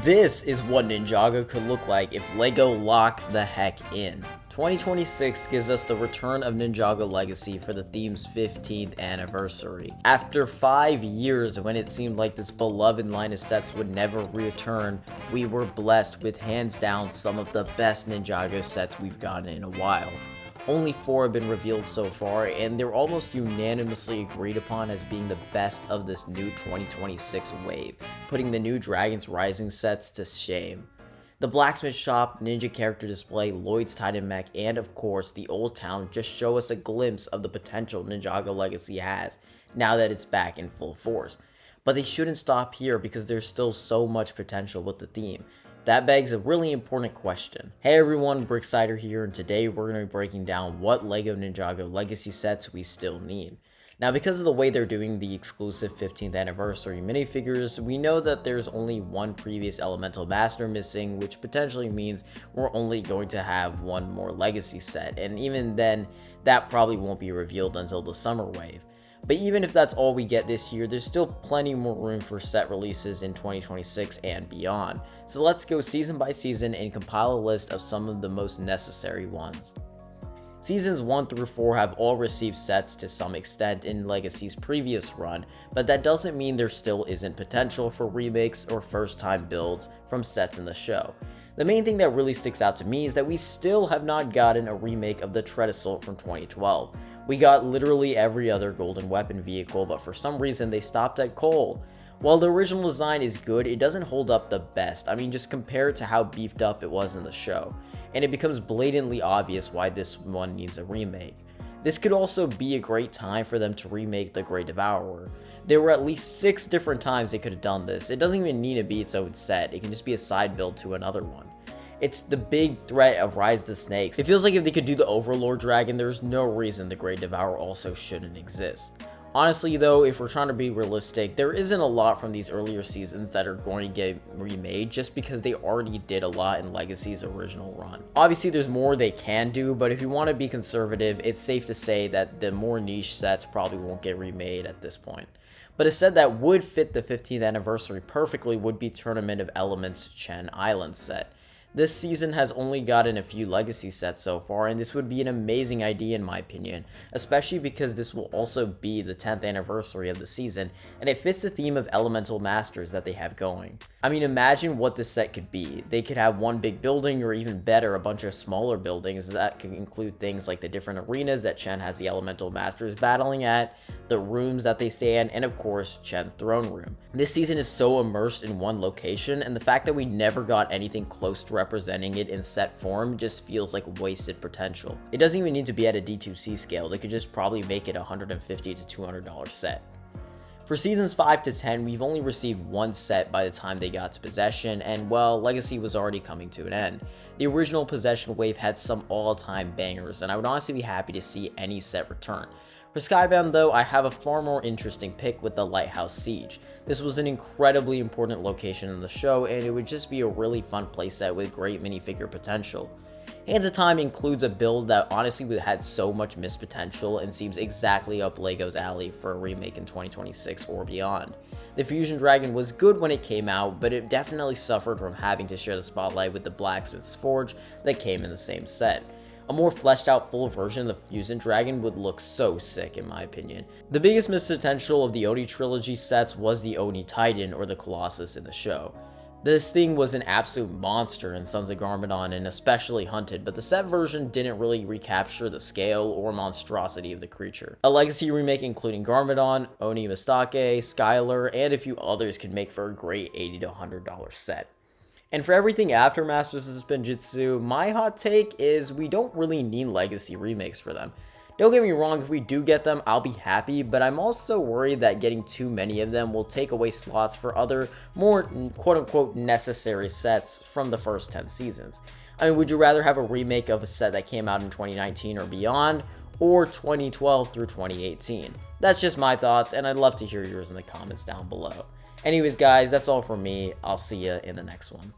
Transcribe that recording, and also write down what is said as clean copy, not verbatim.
This is what Ninjago could look like if LEGO locked the heck in. 2026 gives us the return of Ninjago Legacy for the theme's 15th anniversary. After 5 years when it seemed like this beloved line of sets would never return, we were blessed with hands down some of the best Ninjago sets we've gotten in a while. Only 4 have been revealed so far, and they're almost unanimously agreed upon as being the best of this new 2026 wave, putting the new Dragon's Rising sets to shame. The Blacksmith Shop, Ninja Character Display, Lloyd's Titan Mech, and of course the Old Town just show us a glimpse of the potential Ninjago Legacy has, now that it's back in full force. But they shouldn't stop here because there's still so much potential with the theme. That begs a really important question. Hey everyone, Bricksider here, and today we're going to be breaking down what LEGO Ninjago Legacy sets we still need. Now, because of the way they're doing the exclusive 15th anniversary minifigures, we know that there's only one previous Elemental Master missing, which potentially means we're only going to have one more Legacy set, and even then, that probably won't be revealed until the summer wave. But even if that's all we get this year, there's still plenty more room for set releases in 2026 and beyond. So let's go season by season and compile a list of some of the most necessary ones. Seasons 1 through 4 have all received sets to some extent in Legacy's previous run, but that doesn't mean there still isn't potential for remakes or first time builds from sets in the show. The main thing that really sticks out to me is that we still have not gotten a remake of the Tread Assault from 2012. We got literally every other golden weapon vehicle, but for some reason they stopped at coal. While the original design is good, it doesn't hold up the best. I mean, just compare it to how beefed up it was in the show, and it becomes blatantly obvious why this one needs a remake. This could also be a great time for them to remake the Great Devourer. There were at least 6 different times they could have done this. It doesn't even need to be its own set, it can just be a side build to another one. It's the big threat of Rise of the Snakes. It feels like if they could do the Overlord Dragon, there's no reason the Great Devourer also shouldn't exist. Honestly though, if we're trying to be realistic, there isn't a lot from these earlier seasons that are going to get remade just because they already did a lot in Legacy's original run. Obviously there's more they can do, but if you want to be conservative, it's safe to say that the more niche sets probably won't get remade at this point. But a set that would fit the 15th anniversary perfectly would be Tournament of Elements Chen Island set. This season has only gotten a few Legacy sets so far, and this would be an amazing idea in my opinion, especially because this will also be the 10th anniversary of the season, and it fits the theme of Elemental Masters that they have going. I mean, imagine what this set could be. They could have one big building, or even better, a bunch of smaller buildings that could include things like the different arenas that Chen has the Elemental Masters battling at, the rooms that they stay in, and of course, Chen's throne room. This season is so immersed in one location, and the fact that we never got anything close to representing it in set form just feels like wasted potential. It doesn't even need to be at a D2C scale, they could just probably make it a $150 to $200 set. For seasons 5 to 10, we've only received one set by the time they got to Possession, and well, Legacy was already coming to an end. The original Possession wave had some all-time bangers, and I would honestly be happy to see any set return. For Skybound though, I have a far more interesting pick with the Lighthouse Siege. This was an incredibly important location in the show, and it would just be a really fun playset with great minifigure potential. Hands of Time includes a build that honestly had so much missed potential and seems exactly up LEGO's alley for a remake in 2026 or beyond. The Fusion Dragon was good when it came out, but it definitely suffered from having to share the spotlight with the Blacksmith's Forge that came in the same set. A more fleshed out full version of the Fusion Dragon would look so sick in my opinion. The biggest missed potential of the Oni trilogy sets was the Oni Titan or the Colossus in the show. This thing was an absolute monster in Sons of Garmadon and especially hunted, but the set version didn't really recapture the scale or monstrosity of the creature. A Legacy remake including Garmadon, Oni Mistake, Skylar, and a few others could make for a great $80 to $100 set. And for everything after Masters of Spinjitzu, my hot take is we don't really need Legacy remakes for them. Don't get me wrong, if we do get them, I'll be happy, but I'm also worried that getting too many of them will take away slots for other, more quote-unquote necessary sets from the first 10 seasons. I mean, would you rather have a remake of a set that came out in 2019 or beyond, or 2012 through 2018? That's just my thoughts, and I'd love to hear yours in the comments down below. Anyways guys, that's all from me. I'll see you in the next one.